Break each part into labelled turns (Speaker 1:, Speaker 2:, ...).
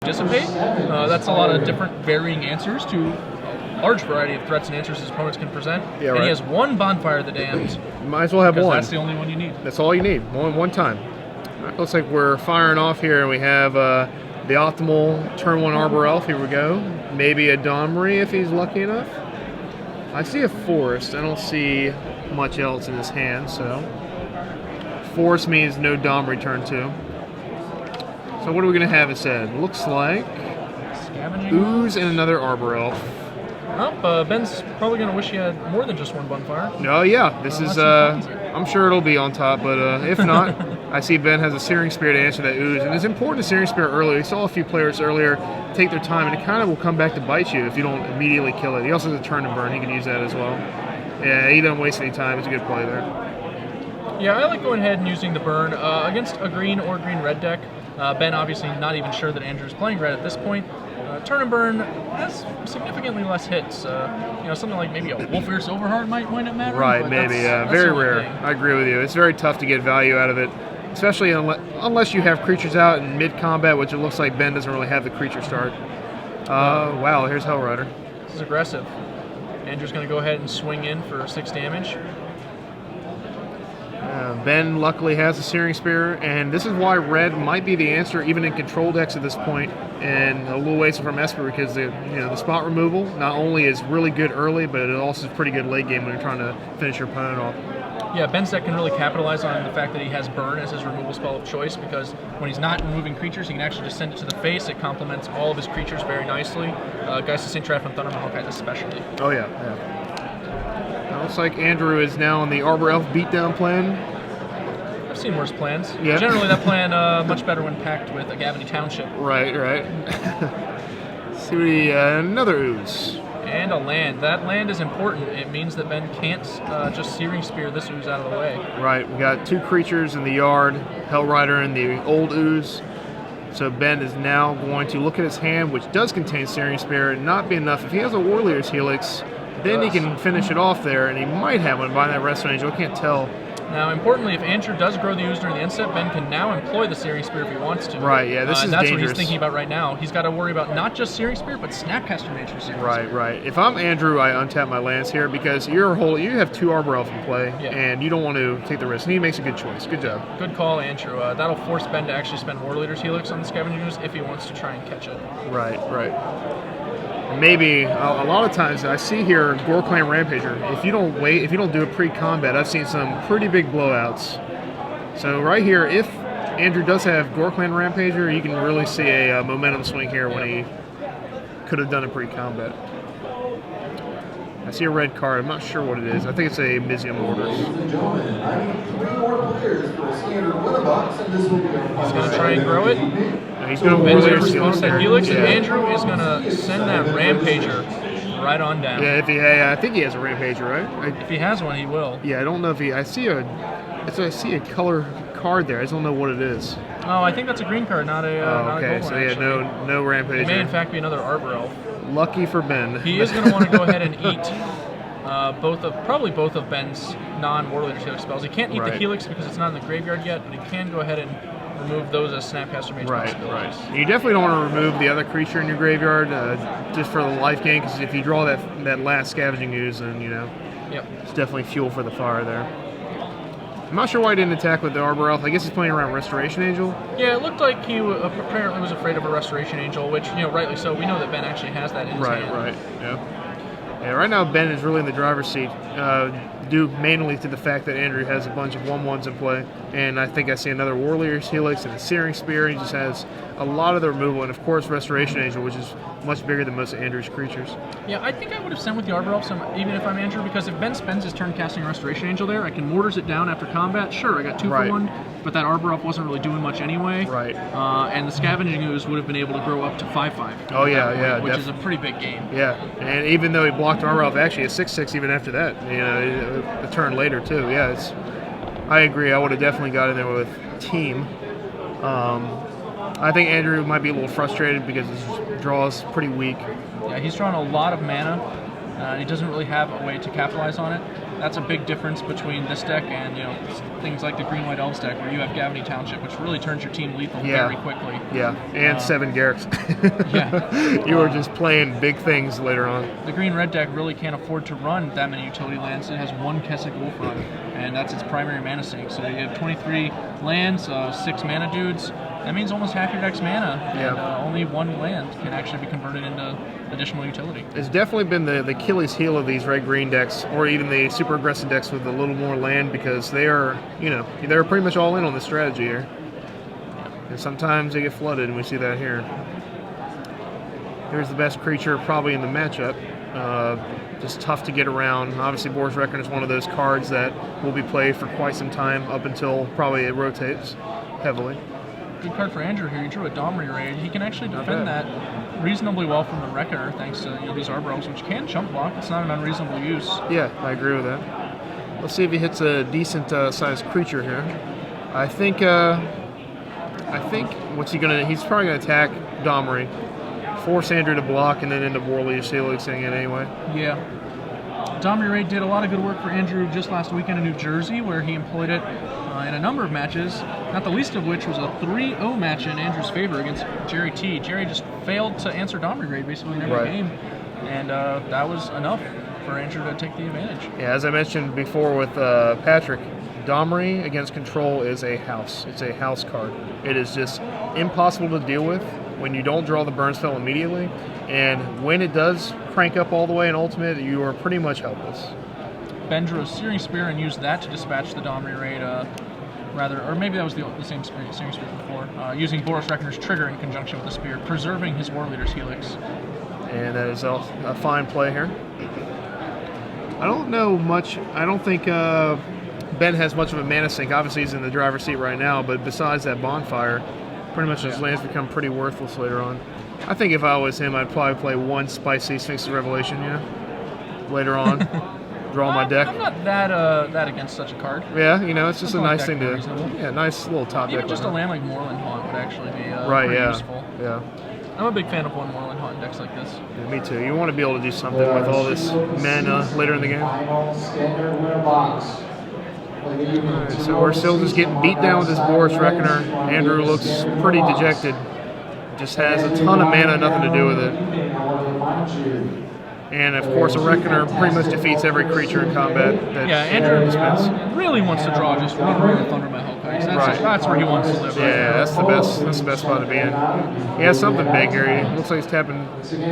Speaker 1: dissipate. That's a lot of different varying answers to a large variety of threats and answers his opponents can present.
Speaker 2: Yeah,
Speaker 1: and
Speaker 2: right.
Speaker 1: he has one Bonfire of the Damned.
Speaker 2: Might as well have one.
Speaker 1: That's the only one you need.
Speaker 2: That's all you need. One time. All right, looks like we're firing off here, and we have the optimal turn 1 Arbor Elf. Here we go. Maybe a Domri if he's lucky enough. I see a Forest. I don't see much else in his hand, so Forest means no Domri turn 2. So what are we going to have instead? Looks like
Speaker 1: Scavenging.
Speaker 2: Ooze and another Arbor Elf.
Speaker 1: Oh, Ben's probably going to wish he had more than just one Bonfire.
Speaker 2: Oh yeah, this is, I'm sure it'll be on top, but if not, I see Ben has a Searing Spear to answer that Ooze, and it's important to Searing Spear earlier. We saw a few players earlier take their time, and it kind of will come back to bite you if you don't immediately kill it. He also has a Turn and Burn, he can use that as well. Yeah, he doesn't waste any time, it's a good play there.
Speaker 1: Yeah, I like going ahead and using the burn against a green or green-red deck. Ben obviously not even sure that Andrew's playing red at this point. Turn and Burn has significantly less hits. Something like maybe a Wolfear Silverheart might up mattering.
Speaker 2: Right, maybe. That's very rare. I agree with you. It's very tough to get value out of it, especially unless you have creatures out in mid-combat, which it looks like Ben doesn't really have the creature start. Wow, here's Hellrider.
Speaker 1: This is aggressive. Andrew's going to go ahead and swing in for 6 damage.
Speaker 2: Ben luckily has a Searing Spear, and this is why red might be the answer even in control decks at this point, and a little ways from Esper, because the spot removal not only is really good early, but it also is pretty good late game when you're trying to finish your opponent off.
Speaker 1: Yeah, Ben's deck can really capitalize on the fact that he has Burn as his removal spell of choice, because when he's not removing creatures, he can actually just send it to the face. It complements all of his creatures very nicely. Geist of St. Trap and Thundermahawk especially.
Speaker 2: Oh yeah. Looks like Andrew is now on the Arbor Elf beatdown plan.
Speaker 1: I've seen worse plans.
Speaker 2: Yeah.
Speaker 1: Generally, that plan much better when packed with a Gavany Township.
Speaker 2: Right. See what another Ooze.
Speaker 1: And a land. That land is important. It means that Ben can't just Searing Spear this Ooze out of the way.
Speaker 2: Right. We got 2 creatures in the yard, Hellrider and the old Ooze. So Ben is now going to look at his hand, which does contain Searing Spear, and not be enough. If he has a Warrior's Helix, then he can finish it off there, and he might have one by that Resto Angel. I can't tell.
Speaker 1: Now, importantly, if Andrew does grow the Ooze during the end step, Ben can now employ the Searing Spear if he wants to.
Speaker 2: Right, yeah, this is
Speaker 1: that's
Speaker 2: dangerous.
Speaker 1: what he's thinking about right now. He's got to worry about not just Searing Spear, but Snapcaster Nature Searing Spear.
Speaker 2: Right. If I'm Andrew, I untap my lands here because you have 2 Arbor Elf in play, and you don't want to take the risk. And he makes a good choice. Good job.
Speaker 1: Good call, Andrew. That'll force Ben to actually spend War Leader's Helix on the Scavenging Ooze if he wants to try and catch it.
Speaker 2: Right. Maybe a lot of times I see here Gorklan Rampager. If you don't do a pre-combat, I've seen some pretty big blowouts. So right here, if Andrew does have Gorklan Rampager, you can really see a momentum swing here when he could have done a pre-combat. I see a red card. I'm not sure what it is. I think it's a Mizium Orders.
Speaker 1: He's going to try and grow it.
Speaker 2: He's going to
Speaker 1: Ben's going to respond to that Helix, and Andrew is going to send that Rampager right on down.
Speaker 2: Yeah, I think he has a Rampager, right?
Speaker 1: If he has one, he will.
Speaker 2: Yeah, I don't know if he. I see a color card there. I just don't know what it is.
Speaker 1: Oh, I think that's a green card, not a not a gold one.
Speaker 2: So yeah, no Rampager.
Speaker 1: It may in fact be another Arbor Elf.
Speaker 2: Lucky for Ben.
Speaker 1: He is going to want to go ahead and eat probably both of Ben's non-Warlord Helix spells. He can't eat the Helix because it's not in the graveyard yet, but he can go ahead and remove those as Snapcaster Mage possibilities.
Speaker 2: Right. You definitely don't want to remove the other creature in your graveyard just for the life gain, because if you draw that last Scavenging Ooze, then it's definitely fuel for the fire there. I'm not sure why he didn't attack with the Arbor Elf. I guess he's playing around Restoration Angel.
Speaker 1: Yeah, it looked like he apparently was afraid of a Restoration Angel, which, rightly so. We know that Ben actually has that in his hand.
Speaker 2: Right. Yeah, right now Ben is really in the driver's seat, due mainly to the fact that Andrew has a bunch of 1/1s in play, and I think I see another Warrior's Helix and a Searing Spear. He just has a lot of the removal, and of course Restoration Angel, which is much bigger than most of Andrew's creatures.
Speaker 1: Yeah, I think I would have sent with the Arbor Elf, even if I'm Andrew, because if Ben spends his turn casting Restoration Angel there, I can Mortars it down after combat. Sure, I got 2 for 1, but that Arbor Elf wasn't really doing much anyway.
Speaker 2: Right.
Speaker 1: And the Scavenging Ooze would have been able to grow up to 5/5.
Speaker 2: Oh yeah,
Speaker 1: which is a pretty big gain.
Speaker 2: Yeah, and even though he blocked Arbor Elf, actually a 6/6 even after that. A turn later too. Yeah, I agree. I would have definitely got in there with Team. I think Andrew might be a little frustrated because his draw is pretty weak.
Speaker 1: Yeah, he's drawn a lot of mana. He doesn't really have a way to capitalize on it. that's a big difference between this deck and things like the Green White Elves deck, where you have Gavany Township, which really turns your team lethal very quickly.
Speaker 2: Yeah, and 7 Garricks.
Speaker 1: Yeah.
Speaker 2: You were just playing big things later on.
Speaker 1: The Green Red deck really can't afford to run that many utility lands. It has 1 Kessig Wolf run, and that's its primary mana sink. So you have 23 lands, 6 mana dudes. That means almost half your deck's mana, and only 1 land can actually be converted into additional utility.
Speaker 2: It's definitely been the Achilles heel of these red-green decks, or even the super aggressive decks with a little more land, because they are, they're pretty much all in on this strategy here. And sometimes they get flooded, and we see that here. Here's the best creature probably in the matchup. Just tough to get around. Obviously, Boros Reckoner is one of those cards that will be played for quite some time, up until probably it rotates heavily.
Speaker 1: Good card for Andrew here. He drew a Domri Raid. He can actually defend that reasonably well from the Reckoner, thanks to these Arbor Elves, which can chump block. It's not an unreasonable use.
Speaker 2: Yeah, I agree with that. Let's see if he hits a decent sized creature here. I think what's he gonna? He's probably gonna attack Domri, force Andrew to block, and then end up Warleaf Helixing it anyway.
Speaker 1: Yeah. Domri Raid did a lot of good work for Andrew just last weekend in New Jersey, where he employed it in a number of matches, not the least of which was a 3-0 match in Andrew's favor against Jerry T. Jerry just failed to answer Domri Raid basically in every game, and that was enough for Andrew to take the advantage.
Speaker 2: Yeah, as I mentioned before with Patrick, Domri against control is a house. It's a house card. It is just impossible to deal with when you don't draw the burn spell immediately, and when it does crank up all the way in ultimate, you are pretty much helpless.
Speaker 1: Ben drew a Searing Spear and used that to dispatch the Domri Raid, or maybe that was the same Searing Spear before, using Boros Reckoner's trigger in conjunction with the Spear, preserving his War Leader's Helix.
Speaker 2: And that is a fine play here. I don't know much. I don't think Ben has much of a mana sink. Obviously, he's in the driver's seat right now, but besides that bonfire, pretty much his lands become pretty worthless later on. I think if I was him, I'd probably play 1 Spicy Sphinx's Revelation, later on. Draw my deck.
Speaker 1: I'm not that against such a card.
Speaker 2: Yeah, it's just a nice thing to. Yeah, nice little top deck.
Speaker 1: Even just a land like Moorland Haunt would actually be useful.
Speaker 2: Yeah.
Speaker 1: I'm a big fan of 1 Moorland Haunt in decks like this.
Speaker 2: Yeah, me too. You want to be able to do something with all this mana later in the game. Alright, so we're still just getting beat down with this Boros Reckoner. Andrew looks pretty dejected. Just has a ton of mana, nothing to do with it. And of course, a Reckoner pretty much defeats every creature in combat.
Speaker 1: Andrew really wants to draw just one Ring of Thunder by Hellkite. That's where he wants to live.
Speaker 2: Yeah, that's the best. That's the best spot to be in. He has something big here. He looks like he's tapping. Maybe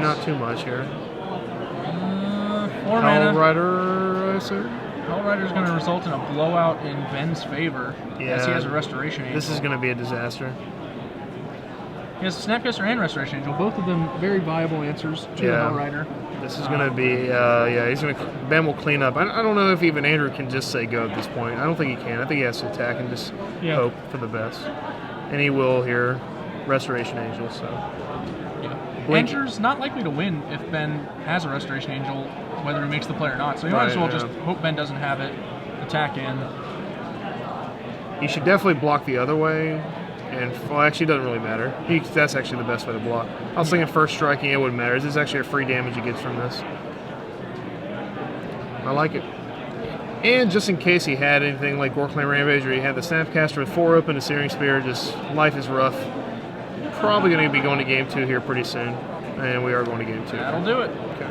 Speaker 2: not too much here.
Speaker 1: 4 mana.
Speaker 2: Hellrider, I assume.
Speaker 1: Hellrider is going to result in a blowout in Ben's favor, as he has a Restoration Angel.
Speaker 2: This is going to be a disaster.
Speaker 1: He has Snapcaster and Restoration Angel, both of them very viable answers to the Hellrider.
Speaker 2: This is going to be, Ben will clean up. I don't know if even Andrew can just say go at this point. I don't think he can. I think he has to attack and just hope for the best. And he will here, Restoration Angel, so.
Speaker 1: Andrew's not likely to win if Ben has a Restoration Angel, whether he makes the play or not. So you might as well just hope Ben doesn't have it, attack in.
Speaker 2: He should definitely block the other way. And, actually, it doesn't really matter. That's actually the best way to block. I was thinking first striking, it wouldn't matter. This is actually a free damage he gets from this. I like it. And just in case he had anything like Gorkland Rampage, or he had the Snapcaster with 4 open, a Searing Spear, just life is rough. Probably going to be going to game 2 here pretty soon. And we are going to game 2.
Speaker 1: That'll do it.
Speaker 2: Okay.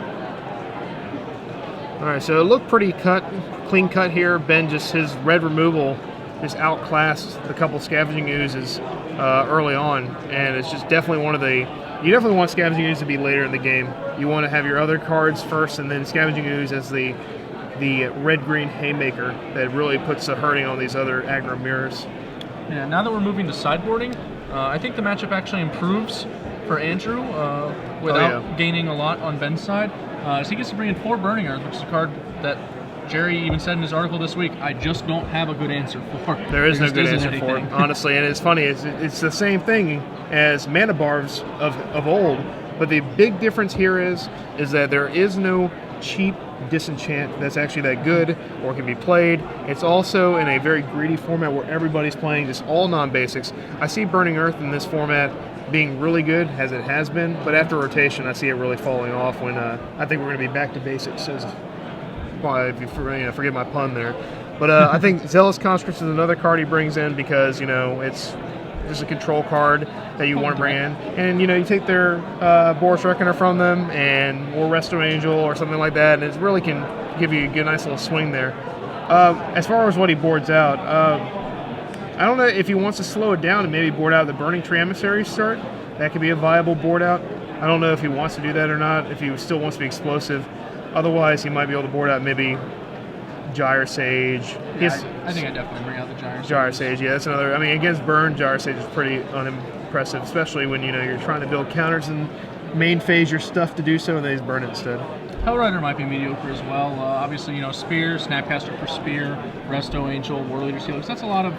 Speaker 2: All right, so it looked pretty clean cut here. Ben just, his red removal just outclassed the couple Scavenging Oozes early on, and it's just definitely one of the. You definitely want Scavenging Ooze to be later in the game. You want to have your other cards first, and then Scavenging Ooze as the red-green haymaker that really puts the hurting on these other aggro mirrors.
Speaker 1: Yeah, now that we're moving to sideboarding, I think the matchup actually improves for Andrew without gaining a lot on Ben's side. So he gets to bring in 4 Burning Earth, which is a card that Jerry even said in his article this week, I just don't have a good answer for.
Speaker 2: There is no good answer for it, honestly. And it's funny, it's the same thing as Mana Barbs of old, but the big difference here is that there is no cheap disenchant that's actually that good or can be played. It's also in a very greedy format where everybody's playing just all non-basics. I see Burning Earth in this format being really good as it has been, but after rotation, I see it really falling off when I think we're going to be back to basics. Well, if you forget my pun there. But I think Zealous Conscript is another card he brings in because, it's just a control card that you want to bring in. And, you take their Boros Reckoner from them or Resto Angel or something like that, and it really can give you a good, nice little swing there. As far as what he boards out, I don't know if he wants to slow it down and maybe board out the Burning Tree Emissary start. That could be a viable board out. I don't know if he wants to do that or not, if he still wants to be explosive. Otherwise, he might be able to board out maybe Gyre Sage.
Speaker 1: Yeah, I think I definitely bring out the Gyre Sage.
Speaker 2: Gyre Sage, yeah, that's another. I mean, against Burn, Gyre Sage is pretty unimpressive, especially when you're trying to build counters and main phase your stuff to do so, and then he's burn it instead.
Speaker 1: Hellrider might be mediocre as well. Obviously, Spear, Snapcaster for Spear, Resto Angel, War Leader's Helix. That's a lot of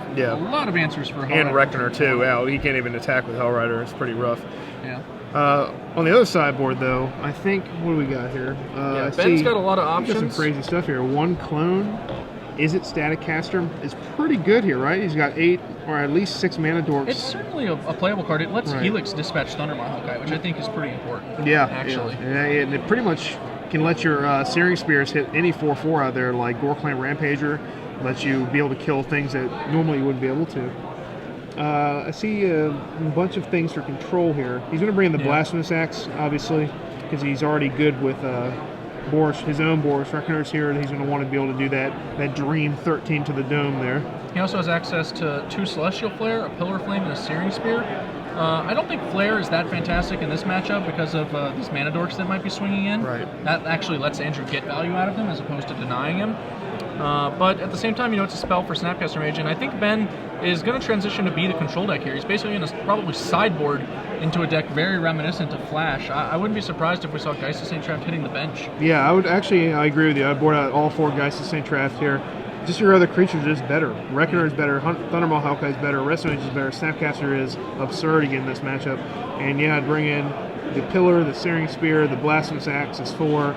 Speaker 1: answers for Hellrider.
Speaker 2: And Reckoner too. Wow, he can't even attack with Hellrider. It's pretty rough.
Speaker 1: Yeah.
Speaker 2: On the other sideboard, though, I think what do we got here?
Speaker 1: Ben's got a lot of options.
Speaker 2: Got some crazy stuff here. One clone. Is it Static Caster? Is pretty good here, right? He's got 8 or at least 6 mana dorks.
Speaker 1: It's certainly a playable card. It lets Helix dispatch Thundermaw Hawkeye, which I think is pretty important.
Speaker 2: Yeah,
Speaker 1: actually.
Speaker 2: Yeah. And it pretty much can let your Searing Spears hit any 4/4 out there, like Goreclan Rampager. Lets you be able to kill things that normally you wouldn't be able to. I see a bunch of things for control here. He's going to bring in the Blasphemous Axe, obviously, because he's already good with his own Boros Reckoners here, and he's going to want to be able to do that Dream 13 to the dome there.
Speaker 1: He also has access to 2 Celestial Flare, a Pillar Flame, and a Searing Spear. I don't think Flare is that fantastic in this matchup because of these mana dorks that might be swinging in.
Speaker 2: Right.
Speaker 1: That actually lets Andrew get value out of them as opposed to denying him. But at the same time, it's a spell for Snapcaster Mage, and I think Ben is going to transition to be the control deck here. He's basically going to probably sideboard into a deck very reminiscent of Flash. I wouldn't be surprised if we saw Geist of St. Traft hitting the bench.
Speaker 2: Yeah, I agree with you. I board out all 4 Geist of St. Traft here. Just your other creatures are just better. Reckoner is better, Thundermaw Hawkeye is better, Resto Angel is better, Snapcaster is absurd again in this matchup. And I'd bring in the Pillar, the Searing Spear, the Blasphemous Axe is 4,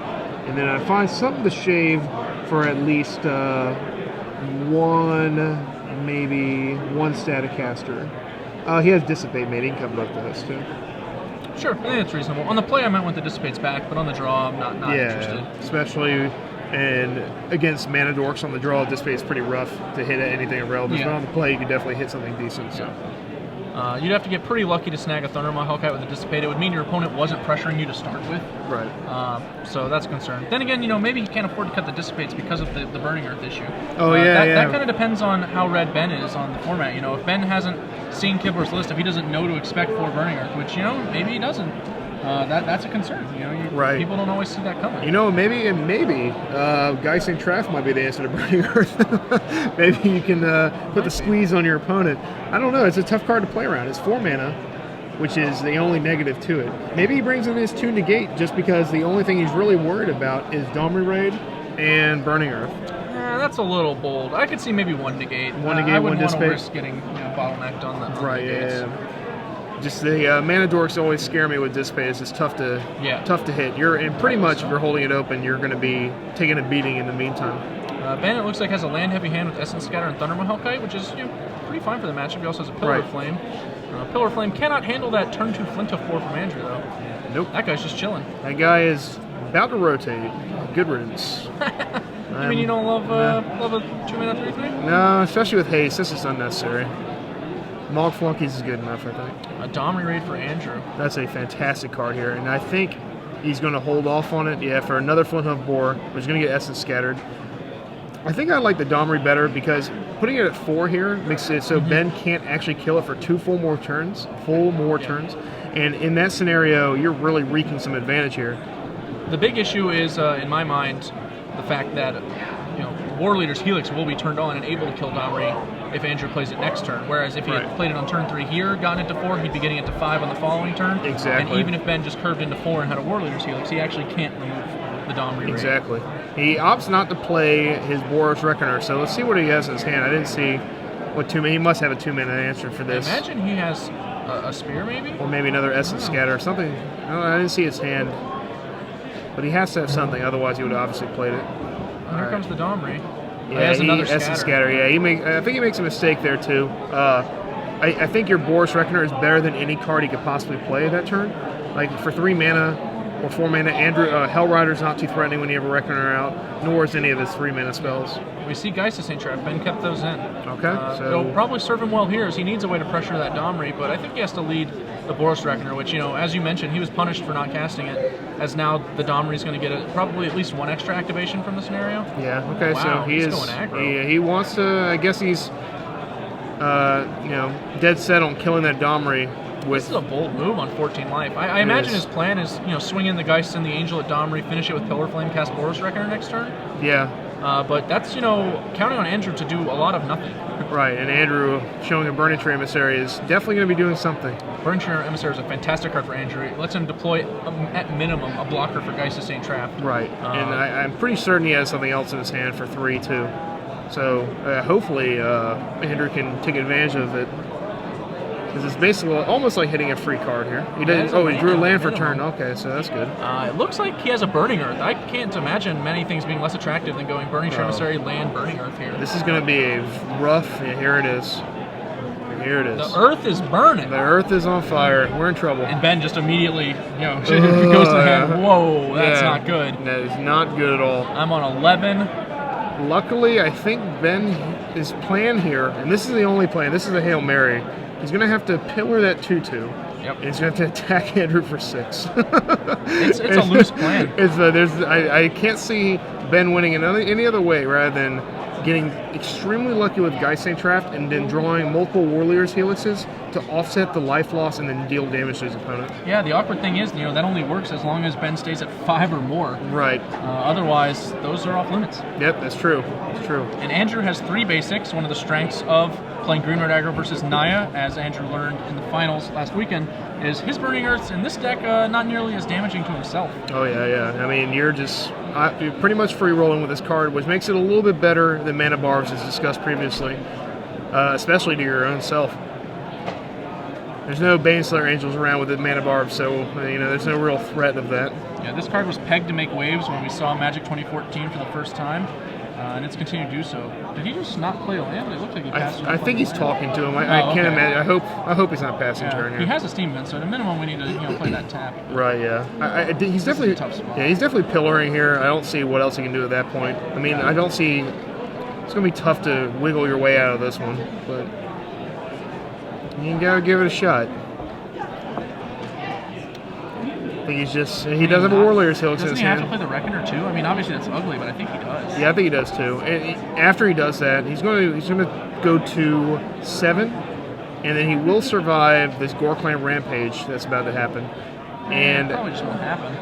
Speaker 2: and then I'd find something to shave for at least 1, maybe 1 Static Caster. He has Dissipate Mate, he can come up to this too.
Speaker 1: Sure, I think that's reasonable. On the play, I might want the Dissipates back, but on the draw, I'm not interested.
Speaker 2: Especially against mana dorks on the draw, Dissipate is pretty rough to hit at anything irrelevant. But on the play, you can definitely hit something decent. So.
Speaker 1: You'd have to get pretty lucky to snag a Thundermaw Hellkite with a Dissipate. It would mean your opponent wasn't pressuring you to start with.
Speaker 2: Right.
Speaker 1: So that's a concern. Then again, maybe he can't afford to cut the Dissipates because of the Burning Earth issue. That kind of depends on how red Ben is on the format. If Ben hasn't seen Kibler's list, if he doesn't know to expect 4 Burning Earth, which, maybe he doesn't, that's a concern. People don't always see that coming.
Speaker 2: Maybe Geist and Traft might be the answer to Burning Earth. Maybe you can put the squeeze on your opponent. I don't know. It's a tough card to play around. It's 4 mana, which is the only negative to it. Maybe he brings in his 2 negate just because the only thing he's really worried about is Domri Raid and Burning Earth.
Speaker 1: That's a little bold. I could see maybe 1 negate.
Speaker 2: I wouldn't want to
Speaker 1: risk getting bottlenecked on the negates.
Speaker 2: Just the mana dorks always scare me with Dissipate. It's just tough to hit. And pretty much if you're holding it open, you're going to be taking a beating in the meantime.
Speaker 1: Ben, it looks like, has a land heavy hand with Essence Scatter and Thundermaw Hellkite, which is pretty fine for the matchup. He also has a Pillar Flame. Pillar Flame cannot handle that turn 2 Flint of 4 from Andrew, though.
Speaker 2: Nope.
Speaker 1: That guy's just chilling.
Speaker 2: That guy is about to rotate. Good riddance.
Speaker 1: You mean you don't love a 2 mana 3/3?
Speaker 2: No, especially with haste. This is unnecessary. Mog Flunkies is good enough, I think.
Speaker 1: A Domri Raid for Andrew.
Speaker 2: That's a fantastic card here, and I think he's going to hold off on it. Yeah, for another Flinthoof Boar, which is going to get Essence Scattered. I think I like the Domri better because putting it at 4 here makes it so Ben can't actually kill it for 2 full more turns. And in that scenario, you're really wreaking some advantage here.
Speaker 1: The big issue is, in my mind, the fact that War Leader's Helix will be turned on and able to kill Domri if Andrew plays it next turn. Whereas if he had played it on turn 3 here, gotten it to 4, he'd be getting it to 5 on the following turn.
Speaker 2: Exactly.
Speaker 1: And even if Ben just curved into 4 and had a War Leader's Helix, he actually can't remove the Domri Raid.
Speaker 2: Exactly. He opts not to play his Boros Reckoner, so let's see what he has in his hand. I didn't see what 2 mana. He must have a 2 mana answer for this.
Speaker 1: I imagine he has a Spear, maybe?
Speaker 2: Or maybe another Essence Scatter or something. I didn't see his hand. But he has to have something, otherwise he would have obviously played it.
Speaker 1: Here comes the Domri.
Speaker 2: Yeah,
Speaker 1: he has another
Speaker 2: Essence
Speaker 1: Scatter.
Speaker 2: Yeah, I think he makes a mistake there too. I think your Boros Reckoner is better than any card he could possibly play that turn. Like for 3 mana or 4 mana, Hellrider's not too threatening when you have a Reckoner out, nor is any of his 3 mana spells.
Speaker 1: We see Geist of St. Trap. Ben kept those in.
Speaker 2: Okay, so
Speaker 1: it'll probably serve him well here, as he needs a way to pressure that Domri, but I think he has to lead the Boros Reckoner, which, as you mentioned, he was punished for not casting it, as now the Domri is going to get probably at least 1 extra activation from the scenario.
Speaker 2: Yeah, okay,
Speaker 1: wow,
Speaker 2: so he's
Speaker 1: going aggro.
Speaker 2: He wants to, I guess he's, dead set on killing that Domri.
Speaker 1: This is a bold move on 14 life. I imagine his plan is, swing in the Geist and the Angel at Domri, finish it with Pillar Flame, cast Boros Reckoner next turn.
Speaker 2: Yeah.
Speaker 1: But that's, counting on Andrew to do a lot of nothing.
Speaker 2: Right, and Andrew showing a Burning Tree Emissary is definitely going to be doing something.
Speaker 1: Burning Tree Emissary is a fantastic card for Andrew. It lets him deploy, at minimum, a blocker for Geist of St. Trap.
Speaker 2: Right, and I'm pretty certain he has something else in his hand for 3, too. So hopefully Andrew can take advantage of it. Because it's basically almost like hitting a free card here. He didn't. Oh, he drew a land for turn. Okay, so that's good.
Speaker 1: It looks like he has a Burning Earth. I can't imagine many things being less attractive than going Burning Tree Emissary, land, Burning Earth here.
Speaker 2: This is going to be a rough. Yeah, here it is. Here it is.
Speaker 1: The Earth is burning.
Speaker 2: The Earth is on fire. We're in trouble.
Speaker 1: And Ben just immediately, goes to the hand. Whoa, that's not good.
Speaker 2: That is not good at all.
Speaker 1: I'm on 11.
Speaker 2: Luckily, I think his plan here, and this is the only plan. This is a Hail Mary. He's going to have to pillar that 2/2.
Speaker 1: Yep.
Speaker 2: And he's going to have to attack Andrew for 6.
Speaker 1: It's a loose plan.
Speaker 2: I can't see Ben winning in any other way rather than getting extremely lucky with Geist St. Trap and then drawing multiple Warriors Helixes to offset the life loss and then deal damage to his opponent.
Speaker 1: Yeah, the awkward thing is, that only works as long as Ben stays at 5 or more.
Speaker 2: Right.
Speaker 1: Otherwise, those are off limits.
Speaker 2: Yep, that's true. That's true.
Speaker 1: And Andrew has 3 basics. One of the strengths of playing Green-Red aggro versus Naya, as Andrew learned in the finals last weekend, is his Burning Earths in this deck not nearly as damaging to himself.
Speaker 2: Oh, yeah. I mean, you're pretty much free rolling with this card, which makes it a little bit better than Mana Barbs, as discussed previously, especially to your own self. There's no Baneslayer Angels around with the Mana Barb, so there's no real threat of that.
Speaker 1: Yeah, this card was pegged to make waves when we saw Magic 2014 for the first time, and it's continued to do so. Did he just not play a land? It looked like he passed.
Speaker 2: I think he's talking to him. I can't imagine. I hope he's not passing turn here.
Speaker 1: He has a Steam Mint, so at a minimum we need to play that tap.
Speaker 2: Right. Yeah. He's definitely
Speaker 1: a tough spot.
Speaker 2: Yeah, he's definitely pillaring here. I don't see what else he can do at that point. I mean, I don't see. It's going to be tough to wiggle your way out of this one, but you gotta give it a shot. I think he does have a Warriors Helix in his hand.
Speaker 1: Doesn't he have to play the Reckoner too? I mean, obviously that's ugly, but I think he does.
Speaker 2: Yeah, I think he does too. And after he does that, he's going to go to 7, and then he will survive this Gorkland Rampage that's about to happen. And
Speaker 1: probably just won't happen.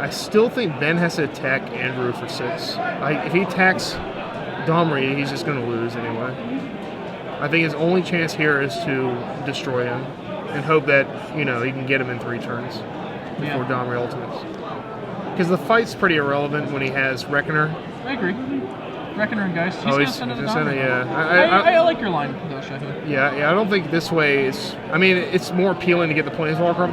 Speaker 2: I still think Ben has to attack Andrew for 6. If he attacks Domri, he's just going to lose anyway. I think his only chance here is to destroy him and hope that, he can get him in 3 turns before Domri ultimates. Because the fight's pretty irrelevant when he has Reckoner.
Speaker 1: I agree. Reckoner and Geist. He's going to send it to Domri.
Speaker 2: Yeah.
Speaker 1: I like your line, though, Sheffield.
Speaker 2: Yeah, I don't think this way is... I mean, it's more appealing to get the Planeswalker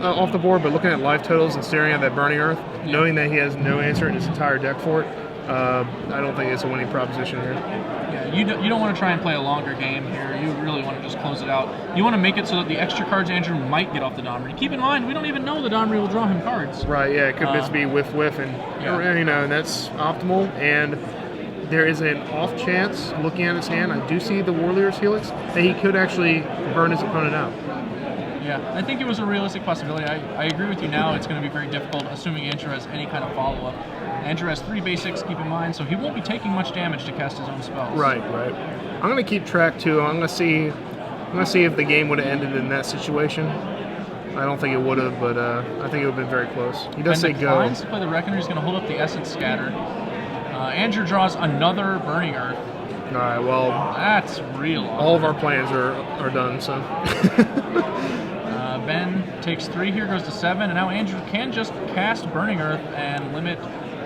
Speaker 2: off the board, but looking at life totals and staring at that Burning Earth, knowing that he has no answer in his entire deck for it, I don't think it's a winning proposition here.
Speaker 1: Yeah, you don't want to try and play a longer game here. You really want to just close it out. You want to make it so that the extra cards Andrew might get off the Domri. Keep in mind, we don't even know the Domri will draw him cards.
Speaker 2: Right, yeah, it could just be whiff, and and that's optimal. And there is an off chance, looking at his hand, I do see the Warriors Helix, that he could actually burn his opponent out.
Speaker 1: Yeah, I think it was a realistic possibility. I agree with you now. It's going to be very difficult, assuming Andrew has any kind of follow-up. Andrew has 3 basics, keep in mind, so he won't be taking much damage to cast his own spells. Right.
Speaker 2: I'm going to keep track, too. I'm going to see if the game would have ended in that situation. I don't think it would have, but I think it would have been very close. He does say go.
Speaker 1: If declines to play the Reckoner, he's going to hold up the Essence Scatter. Andrew draws another Burning Earth.
Speaker 2: All right, well...
Speaker 1: That's real.
Speaker 2: All of our plans are done, so...
Speaker 1: Ben takes 3 here, goes to 7, and now Andrew can just cast Burning Earth and limit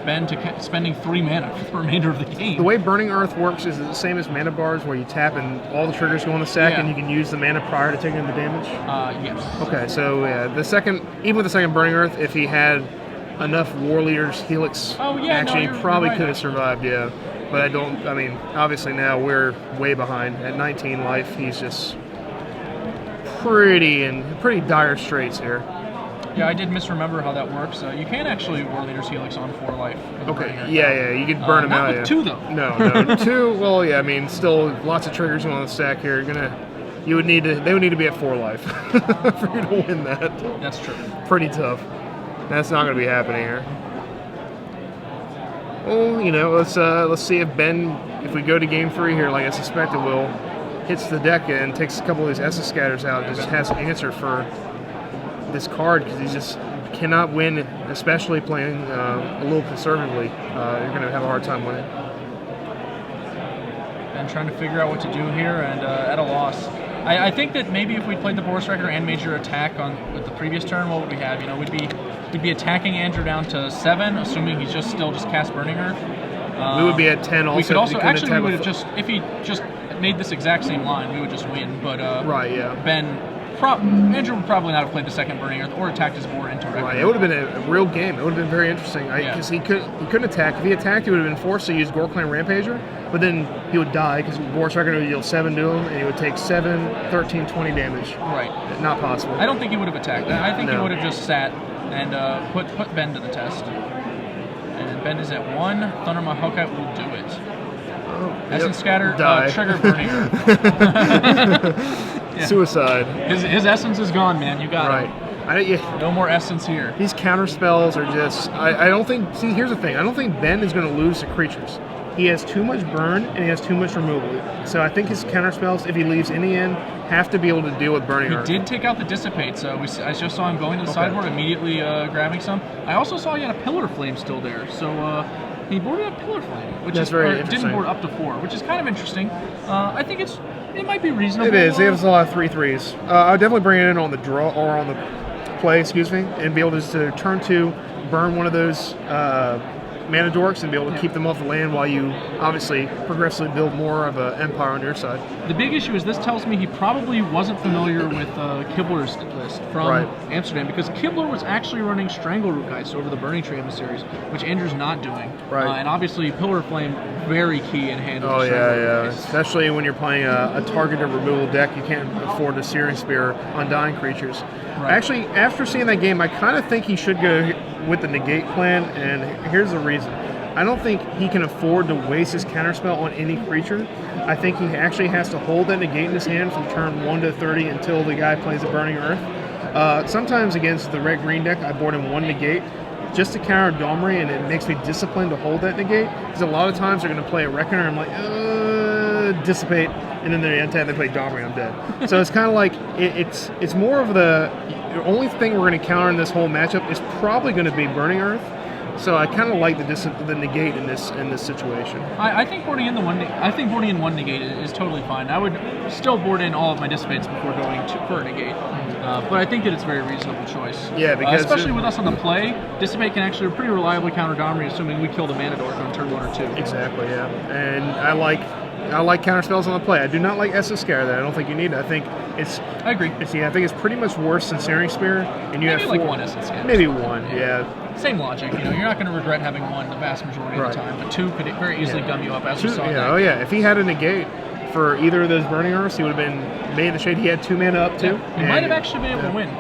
Speaker 1: Ben to spending 3 mana for the remainder of the game.
Speaker 2: The way Burning Earth works is the same as Mana Bars, where you tap and all the triggers go on the sack, and you can use the mana prior to taking the damage?
Speaker 1: Yes.
Speaker 2: Okay, so yeah, even with the second Burning Earth, if he had enough War Leader's Helix action, he probably could have survived, yeah. But I mean, obviously now we're way behind. At 19 life, he's just pretty dire straits here.
Speaker 1: Yeah, I did misremember how that works. You can actually War Leader's Helix on 4 life.
Speaker 2: Okay, yeah, you can burn him out.
Speaker 1: Not with 2 though.
Speaker 2: No, 2. Well, yeah, I mean, still lots of triggers on the stack here. They would need to be at 4 life for you to win that.
Speaker 1: That's true.
Speaker 2: Pretty tough. That's not going to be happening here. Well, you know, let's see if Ben, if we go to game 3 here, like I suspect it will, hits the deck and takes a couple of these Essence Scatters out and just has an answer for this card, because he just cannot win, especially playing a little conservatively. You're going to have a hard time winning.
Speaker 1: And trying to figure out what to do here, and at a loss. I think that maybe if we played the Boar Striker and Major Attack with the previous turn, what would we have? You know, we'd be attacking Andrew down to 7, assuming he's just cast Burning Earth.
Speaker 2: We would be at 10 also.
Speaker 1: We could also actually we would have just, if he just made this exact same line, we would just win. But
Speaker 2: right, yeah.
Speaker 1: Andrew would probably not have played the second Burning Earth or attacked his board into regular.
Speaker 2: Right, it would have been a real game. It would have been very interesting. Because he couldn't attack. If he attacked, he would have been forced to use Gore Clan Rampager, but then he would die because Boar Striker would deal 7 to him, and he would take 7, 13, 20 damage.
Speaker 1: Right.
Speaker 2: Not possible.
Speaker 1: I don't think he would have attacked. I think he would have just sat and put Ben to the test. And Ben is at 1. Thunder Mahokai will do it. Essence Scatter, trigger Burning Earth.
Speaker 2: Yeah. Suicide.
Speaker 1: His essence is gone, man. You got it. No more essence here.
Speaker 2: These counter spells are just. I don't think. See, here's the thing. I don't think Ben is going to lose to creatures. He has too much burn and he has too much removal. So I think his counter spells, if he leaves any in, have to be able to deal with Burning Earth.
Speaker 1: He did take out the Dissipate, so I just saw him going to the sideboard, immediately grabbing some. I also saw he had a Pillar Flame still there, so he boarded a Pillar Flame, which didn't board up to 4, which is kind of interesting. I think it might be reasonable.
Speaker 2: It is. He has a lot of 3/3s. I would definitely bring it in on the draw or on the play, and be able to turn 2, burn one of those mana dorks and be able to keep them off the land while you obviously progressively build more of an empire on your side.
Speaker 1: The big issue is this tells me he probably wasn't familiar with Kibler's list from Amsterdam, because Kibler was actually running Strangleroot Geist over the Burning Tree emissaries, which Andrew's not doing.
Speaker 2: Right.
Speaker 1: And obviously Pillar Flame, very key in handling.
Speaker 2: Oh yeah. Especially when you're playing a targeted removal deck, you can't afford a Searing Spear on dying creatures. Right. Actually, after seeing that game, I kind of think he should go with the negate plan, and here's the reason. I don't think he can afford to waste his counterspell on any creature. I think he actually has to hold that negate in his hand from turn 1 to 30 until the guy plays a Burning Earth. Sometimes against the red-green deck, I board him 1 negate just to counter Domri, and it makes me disciplined to hold that negate, because a lot of times they're going to play a Reckoner, and I'm like, Dissipate, and then they play Domri, I'm dead. So it's kind of like, it's more of the only thing we're going to counter in this whole matchup is probably going to be Burning Earth. So I kind of like the negate in this situation.
Speaker 1: I think boarding in boarding in 1 negate is totally fine. I would still board in all of my Dissipates before going for a negate. But I think that it's a very reasonable choice.
Speaker 2: Yeah, because
Speaker 1: especially with us on the play, Dissipate can actually pretty reliably counter Domri, assuming we kill the Mana Dork on turn 1 or 2.
Speaker 2: Exactly, yeah. And I like counter spells on the play. I do not like Essence Scare that. I don't think you need it. I think
Speaker 1: I agree.
Speaker 2: I think it's pretty much worse than Searing Spear. And you
Speaker 1: maybe
Speaker 2: have
Speaker 1: like 1 Essence Scare.
Speaker 2: Maybe 1, yeah.
Speaker 1: Same logic, you're not going to regret having 1 the vast majority of the time, but 2 could very easily gum you up, as we saw.
Speaker 2: Yeah, if he had a negate for either of those Burning Earths, he would have been made in the shade. He had 2 mana up too.
Speaker 1: He might have actually been able to win.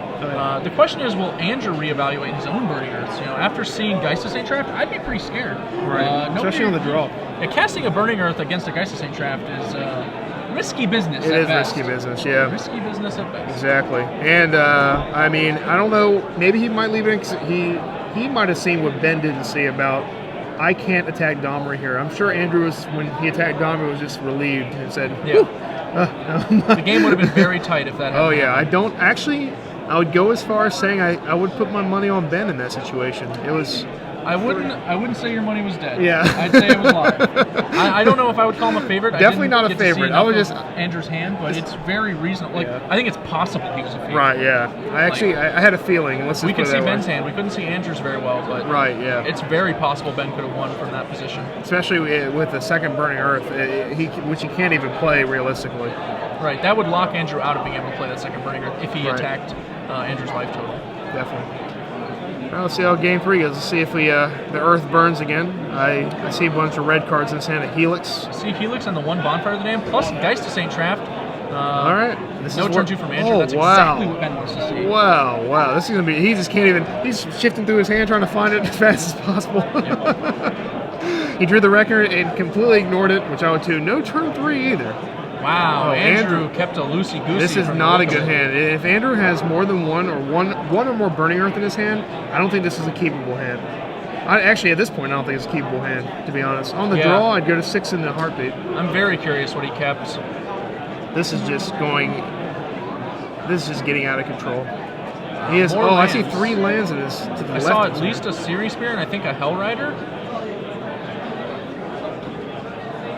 Speaker 1: The question is, will Andrew reevaluate his own Burning Earths? After seeing Geist of St. Traft, I'd be pretty scared.
Speaker 2: Right, especially on the draw.
Speaker 1: Casting a Burning Earth against a Geist of St. Traft is risky business.
Speaker 2: It is risky business, yeah.
Speaker 1: Risky business at best.
Speaker 2: Exactly. And I don't know. Maybe he might leave it. He might have seen what Ben didn't see about, I can't attack Domri here. I'm sure Andrew was, when he attacked Domri, was just relieved and said,
Speaker 1: the game would have been very tight if that happened.
Speaker 2: I would go as far as saying I would put my money on Ben in that situation. It was...
Speaker 1: I wouldn't say your money was dead.
Speaker 2: Yeah.
Speaker 1: I'd say it was live. I don't know if I would call him a favorite.
Speaker 2: Definitely not a favorite. I would just
Speaker 1: Andrew's hand, but it's very reasonable. I think it's possible he was a favorite.
Speaker 2: Right, yeah. I had a feeling.
Speaker 1: We could see Ben's hand. We couldn't see Andrew's very well, but it's very possible Ben could have won from that position.
Speaker 2: Especially with the second Burning Earth, which he can't even play realistically.
Speaker 1: Right, that would lock Andrew out of being able to play that second Burning Earth if he attacked Andrew's life total.
Speaker 2: Definitely. Well, let's see how game 3 goes. Let's see if the earth burns again. I see a bunch of red cards in this hand. A Helix.
Speaker 1: See Helix and the 1 Bonfire of the Dam, plus Geist to St. Traft.
Speaker 2: All right. This
Speaker 1: no
Speaker 2: is
Speaker 1: turn 2 from Andrew. That's exactly what Ben wants to see.
Speaker 2: Wow, wow. This is going to be, he just can't even, he's shifting through his hand trying to find it as fast as possible.
Speaker 1: Yep.
Speaker 2: He drew the record and completely ignored it, which I would too. No turn 3 either.
Speaker 1: Wow,
Speaker 2: Oh,
Speaker 1: Andrew kept a loosey-goosey.
Speaker 2: This is not a good hand. If Andrew has more than one or more Burning Earth in his hand, I don't think this is a keepable hand. Actually, at this point, I don't think it's a keepable hand, to be honest. On the draw, I'd go to 6 in the heartbeat.
Speaker 1: I'm very curious what he kept.
Speaker 2: This is just getting out of control. He has,
Speaker 1: More
Speaker 2: I see
Speaker 1: lands.
Speaker 2: 3 lands in his, to the left.
Speaker 1: I saw at least a Series Spear and I think a Hell Rider.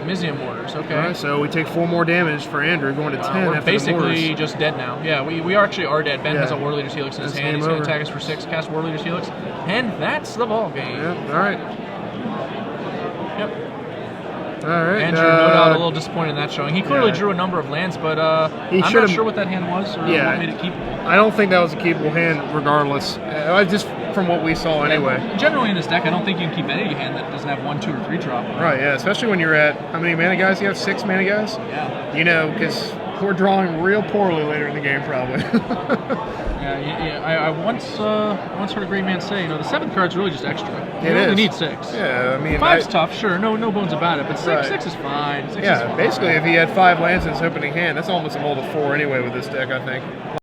Speaker 1: Mizium Mortars, okay.
Speaker 2: All right, so we take 4 more damage for Andrew, going to 10
Speaker 1: we're
Speaker 2: after
Speaker 1: basically
Speaker 2: the mortars.
Speaker 1: just dead now. Yeah, we actually are dead. Ben
Speaker 2: Yeah.
Speaker 1: has a War Leader's Helix in his
Speaker 2: That's
Speaker 1: hand.
Speaker 2: game
Speaker 1: He's going to
Speaker 2: over.
Speaker 1: attack us for 6, cast War Leader's Helix, and that's the ball game.
Speaker 2: Yeah, all right.
Speaker 1: Yep.
Speaker 2: All right.
Speaker 1: Andrew, no doubt, a little disappointed in that showing. He clearly
Speaker 2: yeah.
Speaker 1: drew a number of lands, but I'm not
Speaker 2: should've-
Speaker 1: sure what that hand was or what made it keepable.
Speaker 2: I don't think that was a keepable hand, regardless. Just from what we saw anyway.
Speaker 1: Generally in this deck, I don't think you can keep any hand that doesn't have 1, 2, or 3 drop.
Speaker 2: Right, yeah, especially when you're at, how many mana guys? You have 6 mana guys?
Speaker 1: Yeah.
Speaker 2: You know, because we're drawing real poorly later in the game, probably.
Speaker 1: I once heard a great man say, the 7th card's really just extra. You
Speaker 2: It
Speaker 1: only
Speaker 2: is.
Speaker 1: need 6.
Speaker 2: Yeah, I mean,
Speaker 1: 5's tough, sure, no bones about it, but 6
Speaker 2: Right.
Speaker 1: is fine. 6 is
Speaker 2: yeah,
Speaker 1: fine.
Speaker 2: basically, if he had 5 lands in his opening hand, that's almost a mold of 4 anyway with this deck, I think.